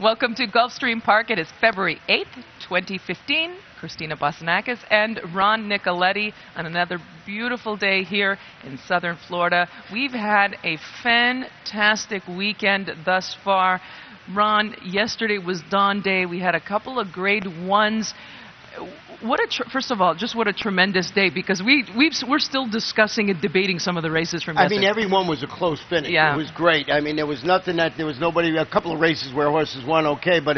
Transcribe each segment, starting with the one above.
Welcome to Gulfstream Park. It is February 8th, 2015. Christina Bosanakis and Ron Nicoletti on another beautiful day here in southern Florida. We've had a fantastic weekend thus far. Ron, yesterday was Dawn Day. We had a couple of grade ones. First of all, just what a tremendous day, because we're still discussing and debating some of the races from yesterday. I mean, everyone was a close finish. Yeah. It was great. I mean, there was nobody, a couple of races where horses won okay, but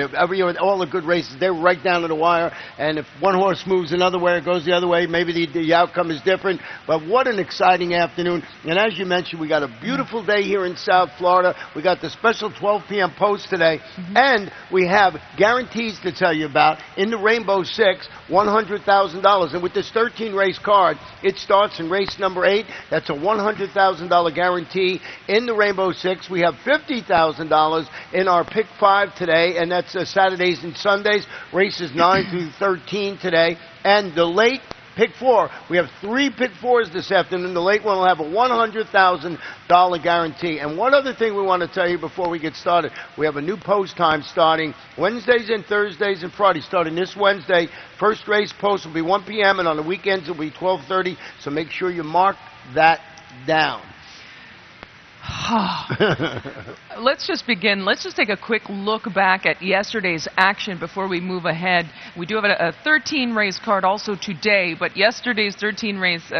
all the good races, they were right down to the wire, and if one horse moves another way, it goes the other way, maybe the outcome is different, but what an exciting afternoon. And as you mentioned, we got a beautiful day here in South Florida. We got the special 12 p.m. post today, and we have guarantees to tell you about in the Rainbow Six, $100,000. And with this 13-race card, it starts in race number 8. That's a $100,000 guarantee. In the Rainbow Six, we have $50,000 in our Pick 5 today, and that's Saturdays and Sundays, races 9 through 13 today. And the late Pick 4, we have 3 Pick 4s this afternoon. The late one will have a $100,000 guarantee. And one other thing we want to tell you before we get started, we have a new post time starting Wednesdays and Thursdays and Fridays. Starting this Wednesday, first race post will be 1 p.m. and on the weekends it will be 12:30. So make sure you mark that down. Let's just begin. Let's just take a quick look back at yesterday's action before we move ahead. We do have a 13-race card also today, but yesterday's 13-race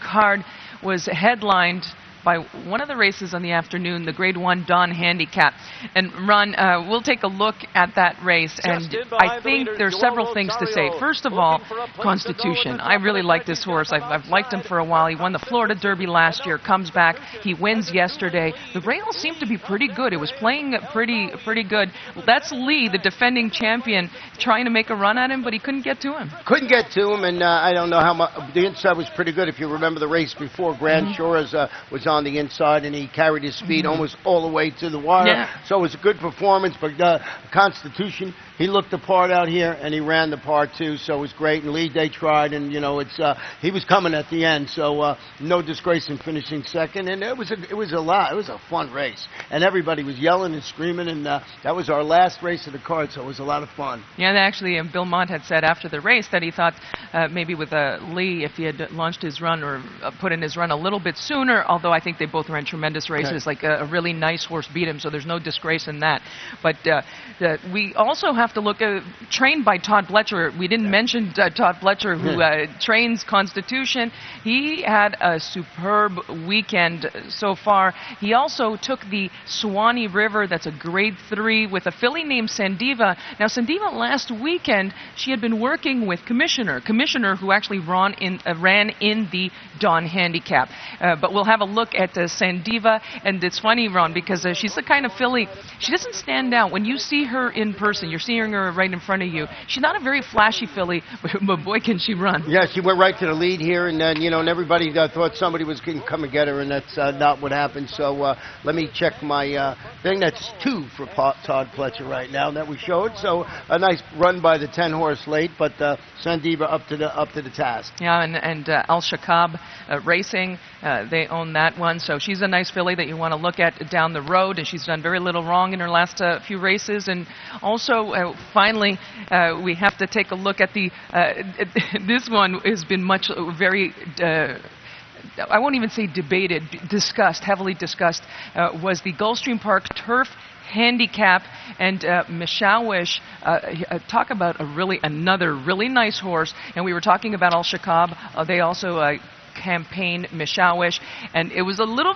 card was headlined by one of the races on the afternoon, the Grade 1 Dawn Handicap. And Ron, we'll take a look at that race, and I think there's several things to say. First of all, Constitution. I really like this horse. I've liked him for a while. He won the Florida Derby last year, comes back, he wins yesterday. The rails seemed to be pretty good. It was playing pretty good. That's Lee, the defending champion, trying to make a run at him, but he couldn't get to him. Couldn't get to him, and I don't know how much. The inside was pretty good. If you remember the race before, Grand Shores was on the inside, and he carried his speed almost all the way to the wire. Yeah. So it was a good performance, but Constitution, he looked the part out here, and he ran the part too, so it was great. And Lee, they tried, and you know, he was coming at the end, so no disgrace in finishing second. And it was a fun race, and everybody was yelling and screaming, and that was our last race of the card, so it was a lot of fun. Yeah, and actually, Bill Mott had said after the race that he thought maybe with Lee, if he had launched his run or put in his run a little bit sooner, although I think they both ran tremendous races, like a really nice horse beat him, so there's no disgrace in that. But we also have to look trained by Todd Pletcher. We didn't mention Todd Pletcher, who trains Constitution. He had a superb weekend so far. He also took the Swanee River, that's a Grade 3, with a filly named Sandiva. Now, Sandiva last weekend, she had been working with Commissioner, who actually ran in the Dawn Handicap. But we'll have a look at Sandiva, and it's funny, Ron, because she's the kind of filly, she doesn't stand out. When you see her in person, you're seeing her right in front of you. She's not a very flashy filly, but boy, can she run. Yeah, she went right to the lead here, and then, and everybody thought somebody was going to come and get her, and that's not what happened. So let me check my thing. That's 2 for Todd Pletcher right now that we showed. So a nice run by the 10-horse late, but Sandiva up to the task. Yeah, and Al Shakab Racing, they own that one. So she's a nice filly that you want to look at down the road, and she's done very little wrong in her last few races. And also, finally, we have to take a look at the this one has been I won't even say debated, heavily discussed, was the Gulfstream Park Turf Handicap, and Mishawish, talk about another really nice horse. And we were talking about Al Shakab. They also campaign Mishawish, and it was a little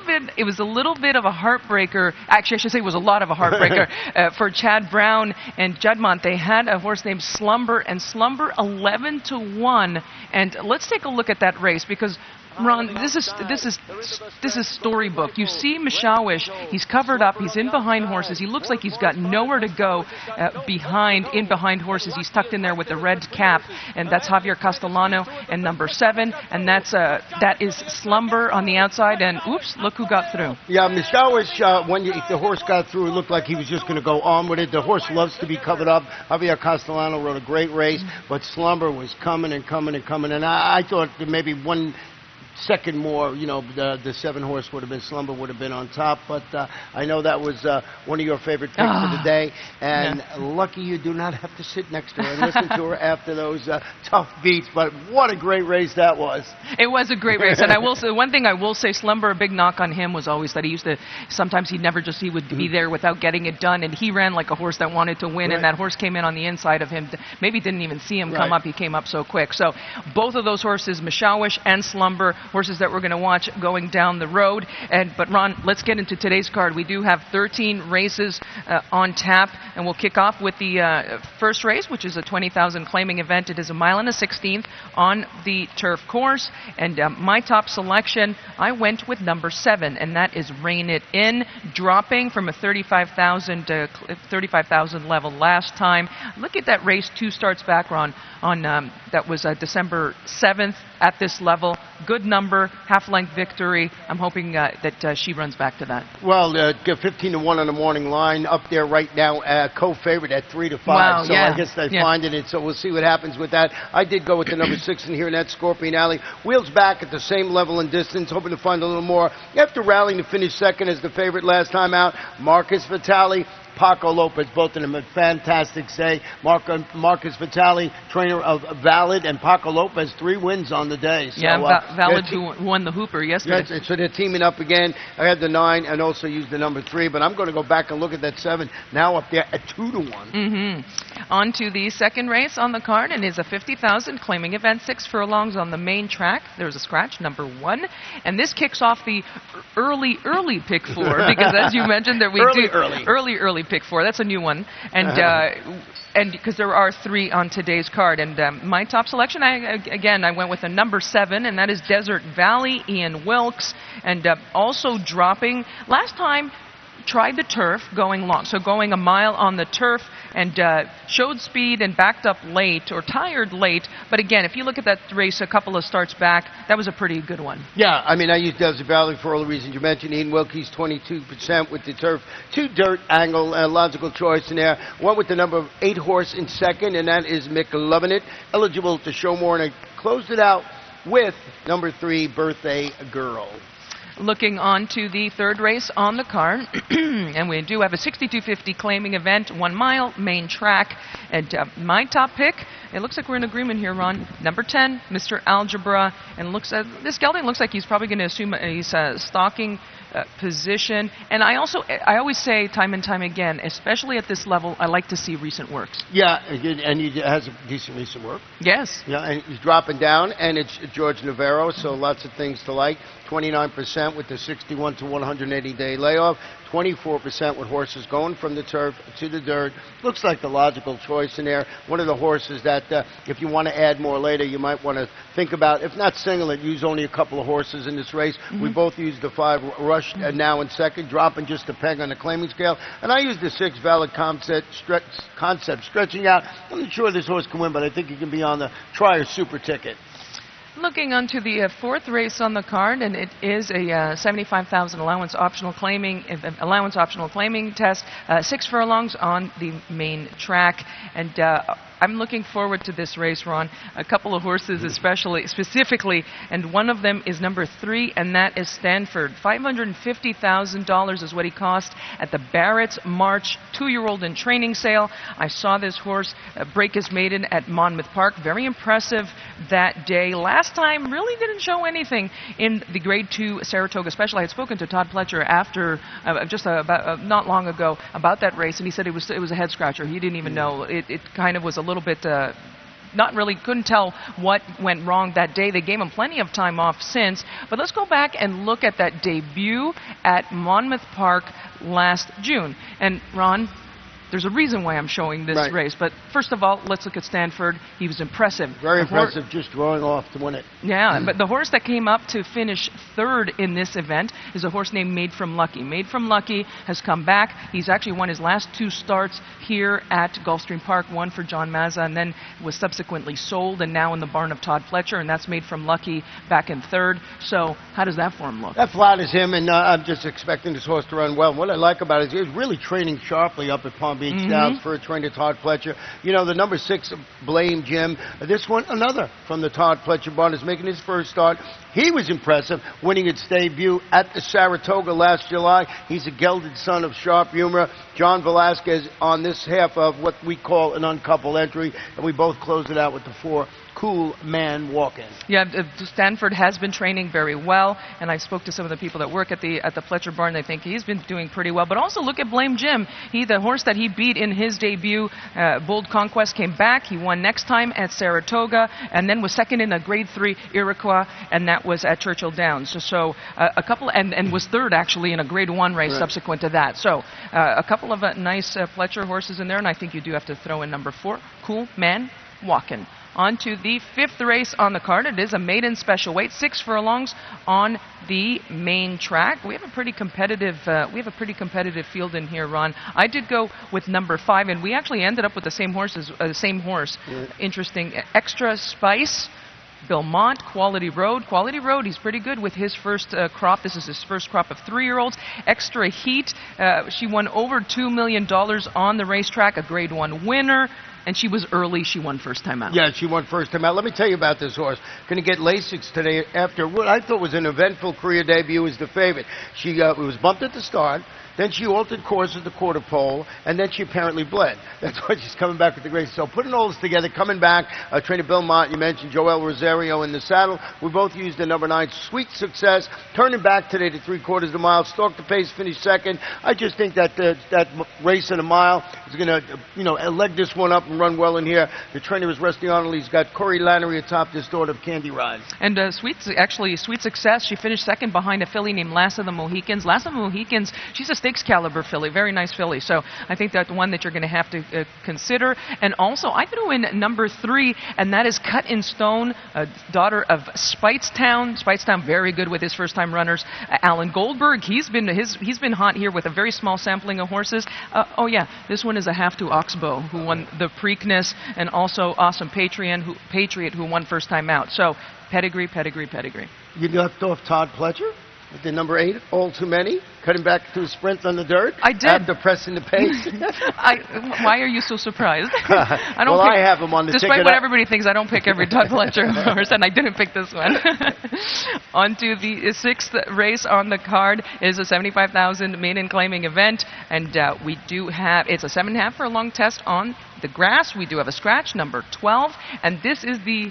bit of a heartbreaker. Actually, I should say it was a lot of a heartbreaker for Chad Brown and Juddmonte. They had a horse named Slumber, and Slumber 11-1. And let's take a look at that race, because Ron, this is storybook. You see Mishawish, he's covered up, he's in behind horses, he looks like he's got nowhere to go in behind horses. He's tucked in there with the red cap, and that's Javier Castellano and number 7, and that is Slumber on the outside, and oops, look who got through. Yeah, Mishawish, when the horse got through, it looked like he was just going to go on with it. The horse loves to be covered up. Javier Castellano rode a great race, but Slumber was coming and coming and coming, and I thought that maybe second more, the 7-horse would have been Slumber would have been on top. But I know that was one of your favorite picks for the day. And lucky you do not have to sit next to her and listen to her after those tough beats. But what a great race that was. It was a great race. And I will say, one thing I will say, Slumber, a big knock on him was always that he used to, sometimes he would be there without getting it done. And he ran like a horse that wanted to win. And that horse came in on the inside of him. Maybe didn't even see him come up. He came up so quick. So both of those horses, Mishawish and Slumber, horses that we're going to watch going down the road. But Ron, let's get into today's card. We do have 13 races on tap. And we'll kick off with the first race, which is a 20,000 claiming event. It is a 1.16 miles on the turf course. And my top selection, I went with number 7, and that is Rein It In, dropping from a 35,000 level last time. Look at that race 2 starts back, Ron, on that was December 7th at this level. Good number, half-length victory. I'm hoping that she runs back to that. Well, 15-1 on the morning line, up there right now, co-favorite at 3-5. Wow, so I guess they find it, so we'll see what happens with that. I did go with the number 6 in here, and that's Scorpion Alley. Wheels back at the same level and distance, hoping to find a little more. After rallying to finish second as the favorite last time out, Marcus Vitale, Paco Lopez, both of them a fantastic say. Marcus Vitale, trainer of Valid, and Paco Lopez, 3 wins on the day. So, Valid who won the Hooper yesterday. Yes, so they're teaming up again. I had the 9 and also used the number 3, but I'm going to go back and look at that 7, now up there at 2-1. On to the second race on the card, and is a 50,000 claiming event, 6 furlongs on the main track. There's a scratch, number 1, and this kicks off the early pick 4, because as you mentioned, that we early pick 4. That's a new one, and because there are 3 on today's card. And my top selection, I went with a number 7, and that is Desert Valley, Ian Wilkes, and also dropping last time. Tried the turf going long, so going a mile on the turf, and showed speed and backed up late or tired late. But again, if you look at that race a couple of starts back, that was a pretty good one. Yeah, I mean, I used Desert Valley for all the reasons you mentioned. Ian Wilkes, 22% with the turf. 2 dirt angle, logical choice in there. Went with the number 8 horse in second, and that is McLovinit, eligible to show more, and I closed it out with number 3, Birthday Girl. Looking on to the third race on the card, and we do have a 62.50 claiming event, 1 mile, main track. And my top pick, it looks like we're in agreement here, Ron. Number 10, Mr. Algebra, and this gelding looks like he's probably going to assume he's stalking position. And I always say time and time again, especially at this level, I like to see recent works. Yeah, and he has a decent recent work. Yes. Yeah, and he's dropping down, and it's George Navarro, so lots of things to like. 29% with the 61 to 180 day layoff. 24% with horses going from the turf to the dirt. Looks like the logical choice in there. One of the horses that if you want to add more later, you might want to think about. If not single it, use only a couple of horses in this race. We both used the 5 Rush now in second, dropping just a peg on the claiming scale. And I used the 6 Valid Concept stretching out. I'm not sure this horse can win, but I think he can be on the Trier Super Ticket. Looking onto the fourth race on the card, and it is a 75,000 allowance optional claiming test, 6 furlongs on the main track, and I'm looking forward to this race, Ron. A couple of horses specifically, and one of them is number 3, and that is Stanford. $550,000 is what he cost at the Barrett's March 2-year-old in training sale. I saw this horse break his maiden at Monmouth Park. Very impressive that day. Last time, really didn't show anything in the Grade 2 Saratoga Special. I had spoken to Todd Pletcher after, not long ago, about that race, and he said it was a head scratcher. He didn't even know. It kind of was a little bit couldn't tell what went wrong that day. They gave him plenty of time off since. But let's go back and look at that debut at Monmouth Park last June. And Ron, there's a reason why I'm showing this race. But first of all, let's look at Stanford. He was impressive. Very impressive, just drawing off to win it. Yeah, but the horse that came up to finish 3rd in this event is a horse named Made From Lucky. Made From Lucky has come back. He's actually won his last 2 starts here at Gulfstream Park, one for John Mazza, and then was subsequently sold, and now in the barn of Todd Pletcher, and that's Made From Lucky back in 3rd. So how does that form look? That flatters him, and I'm just expecting this horse to run well. And what I like about it is he's really training sharply up at Palm Long Beach Downs for a trainer, Todd Pletcher. You know, the number 6, Blame Jim. This one, another from the Todd Pletcher barn, is making his first start. He was impressive, winning its debut at the Saratoga last July. He's a gelded son of sharp humor. John Velasquez on this half of what we call an uncoupled entry, and we both closed it out with the 4, Cool Man Walking. Yeah, Stanford has been training very well, and I spoke to some of the people that work at the Pletcher barn. They think he's been doing pretty well. But also look at Blame Jim. The horse that he beat in his debut, Bold Conquest, came back. He won next time at Saratoga, and then was second in a Grade 3 Iroquois, and that was at Churchill Downs. So a couple, and was third actually in a Grade 1 race subsequent to that. So a couple of nice Pletcher horses in there, and I think you do have to throw in number 4, Cool Man Walking. On to the 5th race on the card. It is a maiden special weight, 6 furlongs on the main track. We have a pretty competitive field in here, Ron. I did go with number 5, and we actually ended up with the same horse. Interesting. Extra Spice, Belmont, Quality Road. Quality Road, he's pretty good with his first crop. This is his first crop of 3-year-olds. Extra Heat, she won over $2 million on the racetrack, a Grade 1 winner. And she was early. She won first time out. Yeah, she won first time out. Let me tell you about this horse. Going to get Lasix today after what I thought was an eventful career debut as the favorite. She was bumped at the start. Then she altered course at the quarter pole, and then she apparently bled. That's why she's coming back with the grace. So putting all this together, coming back, trainer Bill Mott, you mentioned Joel Rosario in the saddle. We both used the number 9, Sweet Success, turning back today to 3/4 of the mile, stalked the pace, finished second. I just think that that race in a mile is going to, leg this one up and run well in here. The trainer is Rusty Arnold. He's got Corey Lannery atop this daughter of Candy Rise. And Sweet Success, she finished second behind a filly named Lass of the Mohicans. Lass of the Mohicans, she's a stakes caliber filly, very nice filly. So I think that's one that you're going to have to consider. And also, I threw in number 3, and that is Cut in Stone, daughter of Speightstown. Speightstown, very good with his first-time runners. Alan Goldberg, he's been hot here with a very small sampling of horses. This one is a half to Oxbow, who won the Preakness, and also Awesome Patriot, who won first time out. So pedigree. You left off Todd Pletcher with the number 8, All Too Many, cutting back to a sprint on the dirt. I did. After pressing the pace. Why are you so surprised? I have him on the ticket. Despite what everybody thinks, I don't pick every Todd Pletcher horse, and I didn't pick this one. On to the 6th race on the card is a $75,000 maiden claiming event, and we do have, it's a 7.5 furlong test on the grass. We do have a scratch, number 12, and this is the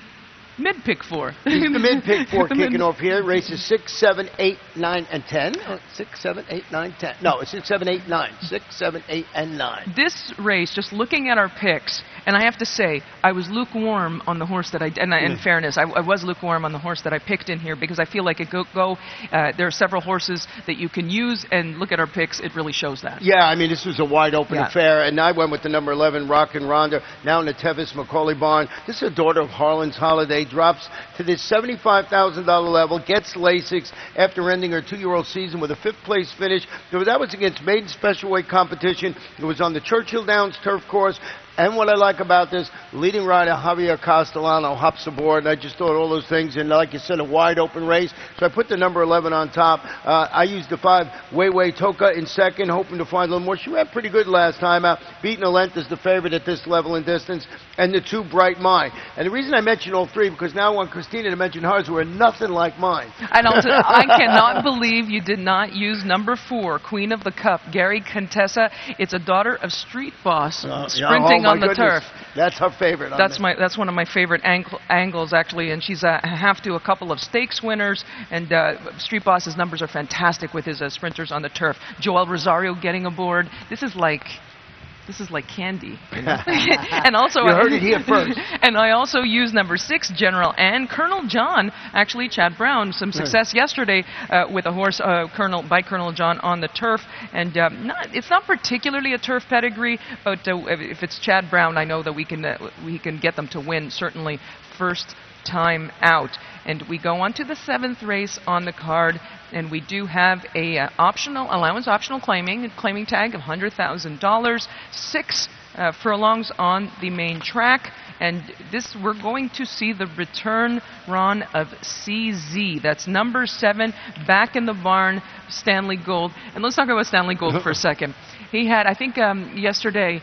mid-pick 4. The mid-pick 4 kicking off here. Races 6, 7, 8, 9, and 10. 6, 7, 8, 9, 10. No, it's 6, 7, 8, 9. 6, 7, 8, and 9. This race, just looking at our picks, and I have to say, I was lukewarm on the horse that in fairness, I was lukewarm on the horse that I picked in here because I feel like there are several horses that you can use, and look at our picks, it really shows that. Yeah, I mean, this was a wide-open affair, and I went with the number 11, Rockin' Rhonda, now in the Tevis Macaulay barn. This is a daughter of Harlan's Holiday, drops to this $75,000 level, gets Lasix after ending her 2-year-old season with a 5th-place finish. That was against maiden special weight competition. It was on the Churchill Downs turf course. And what I like about this, leading rider Javier Castellano hops aboard, and I just thought all those things, and like you said, a wide-open race. So I put the number 11 on top. I used the 5, Weiwei Toka in second, hoping to find a little more. She ran pretty good last time out, beating a length as the favorite at this level and distance, and the 2, Bright Mind. And the reason I mentioned all 3, because now I want Christina to mention hers, were nothing like mine. And also, I cannot believe you did not use number 4, Queen of the Cup, Gary Contessa. It's a daughter of Street Boss, sprinting on the turf. That's her favorite. That's one of my favorite angles, actually, and she's half to a couple of stakes winners, and Street Boss's numbers are fantastic with his sprinters on the turf. Joel Rosario getting aboard. This is like candy. And also, you heard it here first. And I also used number 6, General and Colonel John. Actually, Chad Brown, some success yesterday with a horse, Colonel John on the turf. And it's not particularly a turf pedigree, but if it's Chad Brown, I know that we can get them to win, certainly first time out. And we go on to the 7th race on the card, and we do have a allowance optional claiming tag of $100,000, 6 furlongs on the main track, and we're going to see the return, Ron, of CZ. That's number 7, back in the barn, Stanley Gold. And let's talk about Stanley Gold for a second. He had, I think, yesterday,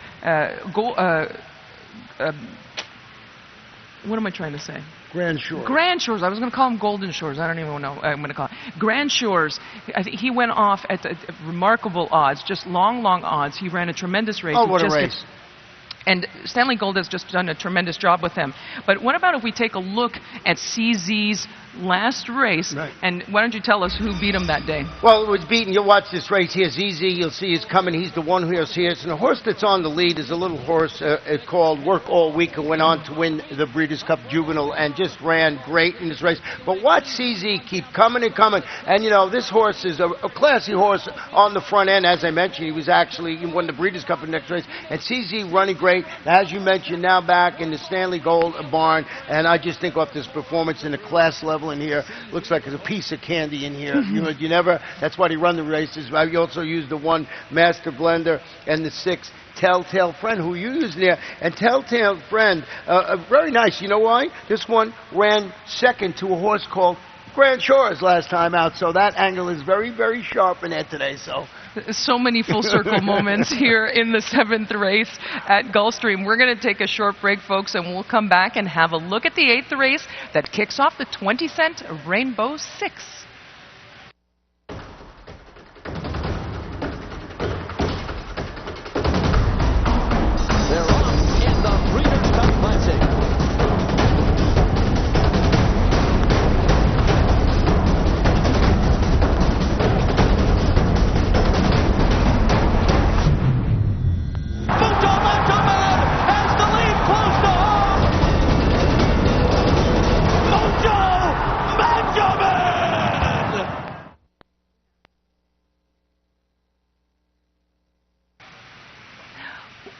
what am I trying to say? Grand Shores. Grand Shores. I was going to call them Golden Shores. I don't even know what I'm going to call it. Grand Shores. I think he went off at remarkable odds, just long odds. He ran a tremendous race. Oh, what a race. And Stanley Gold has just done a tremendous job with him. But what about if we take a look at CZ's last race? Right. And why don't you tell us who beat him that day? Well, it was beaten. You'll watch this race here. ZZ, you'll see he's coming. He's the one horse here. And the horse that's on the lead is a little horse. It's called Work All Week, and went on to win the Breeders' Cup Juvenile and just ran great in this race. But watch CZ keep coming and coming. And, you know, this horse is a classy horse on the front end. As I mentioned, he won the Breeders' Cup in the next race. And CZ running great. As you mentioned, now back in the Stanley Gold barn. And I just think off this performance and the class level in here, looks like it's a piece of candy in here. You never, that's why he run the races. I also used the 1 Master Blender and the 6 Telltale Friend, who you used there. And Telltale Friend, very nice. You know why? This one ran second to a horse called Grand Shores last time out, so that angle is very, very sharp in there today. So many full circle moments here in the 7th race at Gulfstream. We're going to take a short break, folks, and we'll come back and have a look at the 8th race that kicks off the 20-cent Rainbow 6. They're on in the Breeders' Cup Classic.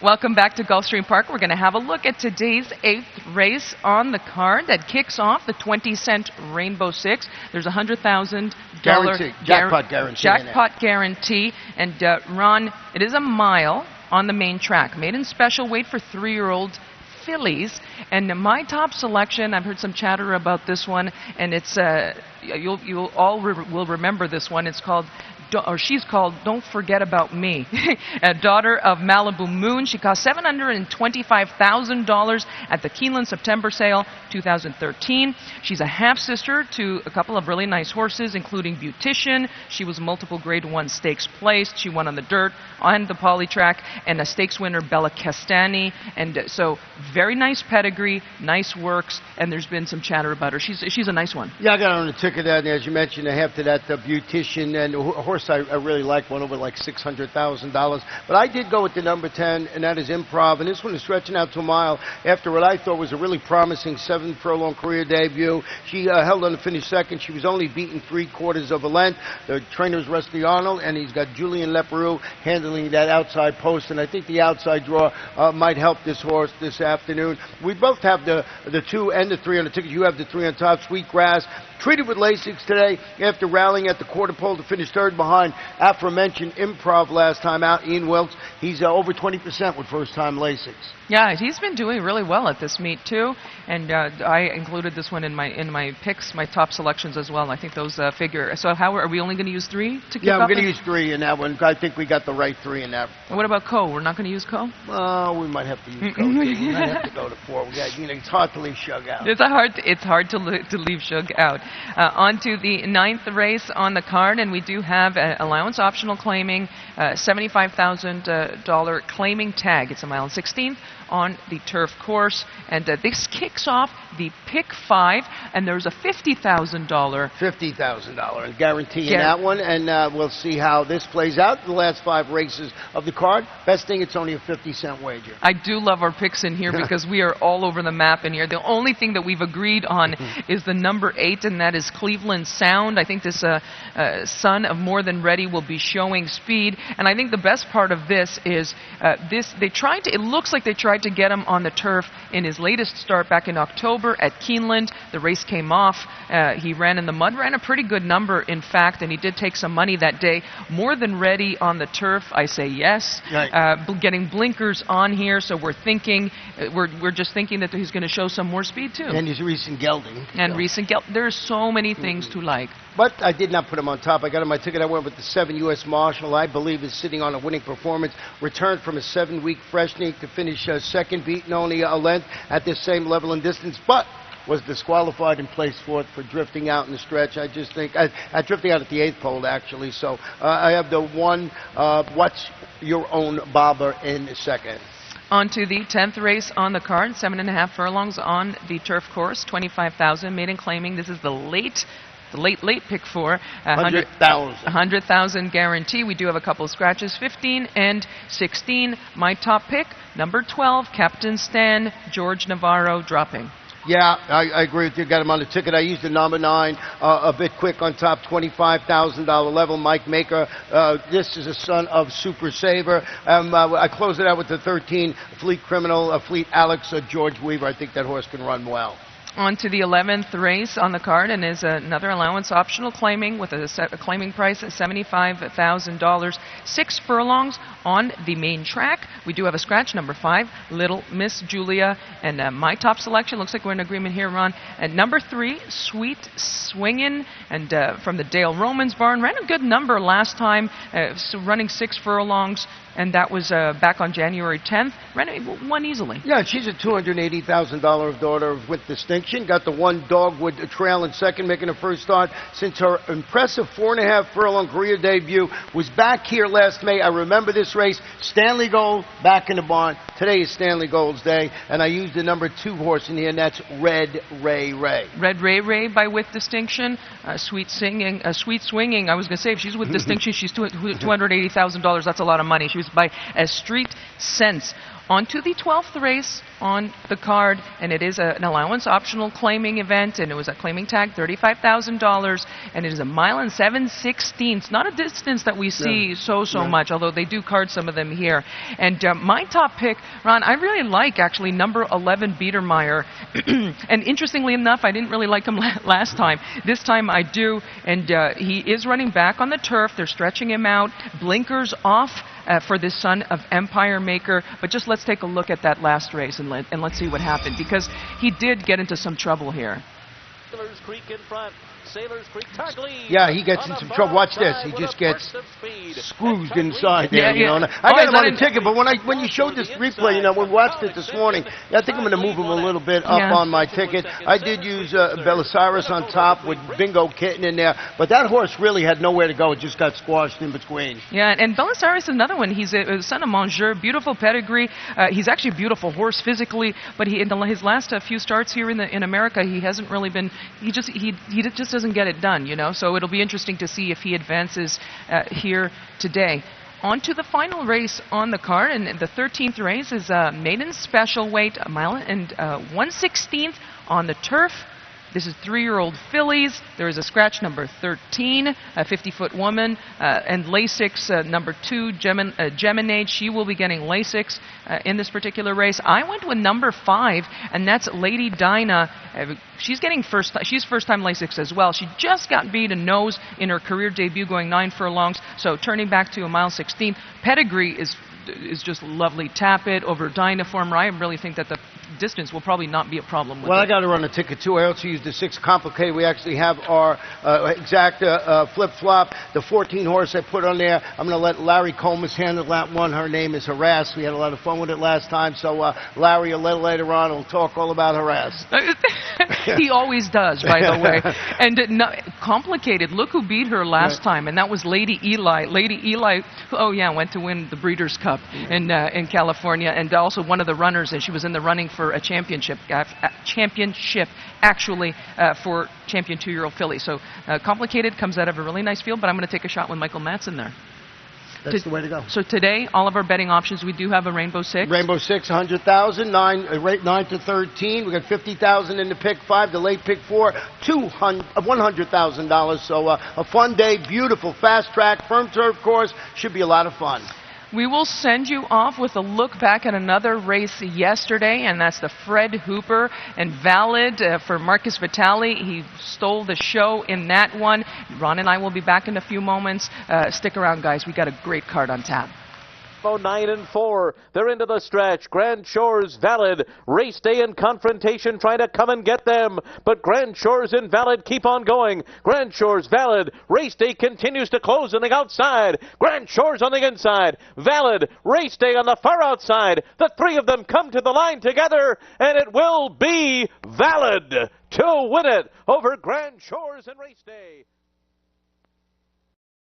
Welcome back to Gulfstream Park. We're going to have a look at today's 8th race on the card that kicks off the 20-cent Rainbow 6. There's a $100,000 jackpot guarantee. Jackpot guarantee. And Ron, it is a mile on the main track. Maiden special weight for 3-year-old fillies. And my top selection, I've heard some chatter about this one, and it's you'll all will remember this one. It's called, or she's called, Don't Forget About Me. A daughter of Malibu Moon. She cost $725,000 at the Keeneland September sale 2013. She's a half-sister to a couple of really nice horses, including Beautician. She was multiple Grade 1 stakes placed. She won on the dirt, on the poly track, and a stakes winner, Bella Castani. And so very nice pedigree, nice works, and there's been some chatter about her. She's a nice one. Yeah, I got her on the ticket, and as you mentioned, a half to that Beautician, and a horse I really like, one over like $600,000. But I did go with the number 10, and that is Improv, and this one is stretching out to a mile after what I thought was a really promising 7-furlong career debut. She held on to finish second. She was only beaten 3/4 of a length. The trainer is Rusty Arnold, and he's got Julian Leperoux handling that outside post, and I think the outside draw might help this horse this afternoon. We both have the 2 and the 3 on the ticket. You have the 3 on top. Sweetgrass treated with Lasix today after rallying at the quarter pole to finish third behind aforementioned Improv last time out. Ian Wilkes, he's over 20% with first-time Lasix. Yeah, he's been doing really well at this meet too, and I included this one in my picks, my top selections as well. I think those figure. So how are we only going to use 3 to kick off? Yeah, we're going to use 3 in that one. I think we got the right 3 in that. And what about Co? We're not going to use Co? We might have to use Co too. We might have to go to 4. It's hard to leave Shug out. It's hard to leave Shug out. On to the 9th race on the card, and we do have allowance optional claiming, $75,000 claiming tag. It's a mile and 16th on the turf course, and this kicks off the pick 5, and there's a $50,000 guarantee in that one, and we'll see how this plays out the last 5 races of the card. Best thing, it's only a 50-cent wager. I do love our picks in here because we are all over the map in here. The only thing that we've agreed on is the number 8, and that is Cleveland Sound. I think this son of More Than Ready will be showing speed, and I think the best part of this is it looks like they tried to get him on the turf in his latest start back in October at Keeneland. The race came off. He ran in the mud, ran a pretty good number, in fact, and he did take some money that day. More than ready on the turf, I say yes. Right. Getting blinkers on here, so we're thinking, we're just thinking that he's going to show some more speed too. And he's recent gelding. And recent gelding. There's so many things to like. But I did not put him on top. I got him my ticket. I went with the 7 U.S. Marshal. I believe is sitting on a winning performance. Returned from a 7-week freshening to finish second, beaten only a length at this same level and distance, but was disqualified and placed fourth for drifting out in the stretch. I just think, drifting out at the 8th pole, actually. So I have the one, What's Your Own Bobber in second. On to the 10th race on the card, 7.5 furlongs on the turf course, 25,000 maiden claiming. This is the late pick for 100,000 guarantee. We do have a couple of scratches, 15 and 16. My top pick, number 12, Captain Stan, George Navarro, dropping. Yeah, I agree with you. Got him on the ticket. I used the number 9 a bit quick on top, $25,000 level. Mike Maker. This is a son of Super Saver. I close it out with the 13, Fleet Criminal, Fleet Alex, George Weaver. I think that horse can run well. On to the 11th race on the card, and is another allowance optional claiming with a claiming price at $75,000. 6 furlongs on the main track. We do have a scratch, number 5, Little Miss Julia. And my top selection, looks like we're in agreement here, Ron. At number 3, Sweet Swingin', and from the Dale Romans barn. Ran a good number last time, running 6 furlongs. And that was back on January 10th. Won easily. Yeah, she's a $280,000 daughter with distinction. Got the one dogwood trail in second, making her first start since her impressive 4.5 furlong career debut. Was back here last May. I remember this race. Stanley Gold back in the barn. Today is Stanley Gold's day, and I used the number 2 horse in here, and that's Red Ray Ray. Red Ray Ray by with distinction. Sweet Swinging. I was going to say, if she's with distinction, she's $280,000. That's a lot of money. She was by a Street Sense. On to the 12th race on the card, and it is an allowance optional claiming event, and it was a claiming tag, $35,000, and it is a 1 7/16. It's not a distance that we see so much, although they do card some of them here. And my top pick, Ron, I really like actually number 11, Biedermeier. And interestingly enough, I didn't really like him last time. This time I do, and he is running back on the turf. They're stretching him out, blinkers off. For this son of Empire Maker. But just let's take a look at that last race and let's see what happened, because he did get into some trouble here. Sailors Creek in front. Sailors Creek Tugly. Yeah, he gets in some trouble. Watch this. He just gets scrooged inside there. You know. I got him on a ticket, but when you showed this replay, when we watched it this morning, I think I'm going to move him a little bit up on my ticket. I did use Belisarius on top with Bingo Kitten in there, but that horse really had nowhere to go. It just got squashed in between. Yeah, and Belisarius is another one. He's a son of Mongeur, beautiful pedigree. He's actually a beautiful horse physically, but in his last few starts here in America, he hasn't really been. He just doesn't get it done, So it'll be interesting to see if he advances here today. On to the final race on the card, and the 13th race is maiden special weight, 1 1/16 on the turf. This is 3-year-old fillies. There is a scratch, number 13, a 50-foot woman, and Lasix, number 2, Geminade. She will be getting Lasix in this particular race. I went with number 5, and that's Lady Dinah. She's first-time Lasix as well. She just got beat a nose in her career debut, going 9 furlongs. So turning back to a 1:16. Pedigree is just lovely. Tap it over Dynaform. I really think that the distance will probably not be a problem with Well, it. I got to run a ticket too. I also used the 6 complicated. We actually have our exact flip-flop. The 14 horse I put on there, I'm going to let Larry Comas handle that one. Her name is Harass. We had a lot of fun with it last time, so Larry, a little later on, will talk all about Harass. He always does, by the way. And complicated. Look who beat her last time, and that was Lady Eli. Lady Eli, went to win the Breeders' Cup in California, and also one of the runners, and she was in the running for a championship actually for champion 2-year-old filly. So complicated, comes out of a really nice field, but I'm going to take a shot with Michael Matson there. That's the way to go. So today, all of our betting options, we do have a Rainbow 6. Rainbow 6, 100,000, 9 to 13. We got 50,000 in the pick 5, the late pick 4, $100,000. So a fun day, beautiful, fast track, firm turf course. Should be a lot of fun. We will send you off with a look back at another race yesterday, and that's the Fred Hooper and Valid for Marcus Vitale. He stole the show in that one. Ron and I will be back in a few moments. Stick around, guys. We got a great card on tap. 9 and 4. They're into the stretch. Grand Shores Valid. Race day and confrontation trying to come and get them. But Grand Shores and Valid keep on going. Grand Shores Valid. Race day continues to close on the outside. Grand Shores on the inside. Valid. Race day on the far outside. The three of them come to the line together, and it will be Valid to win it over Grand Shores and Race day.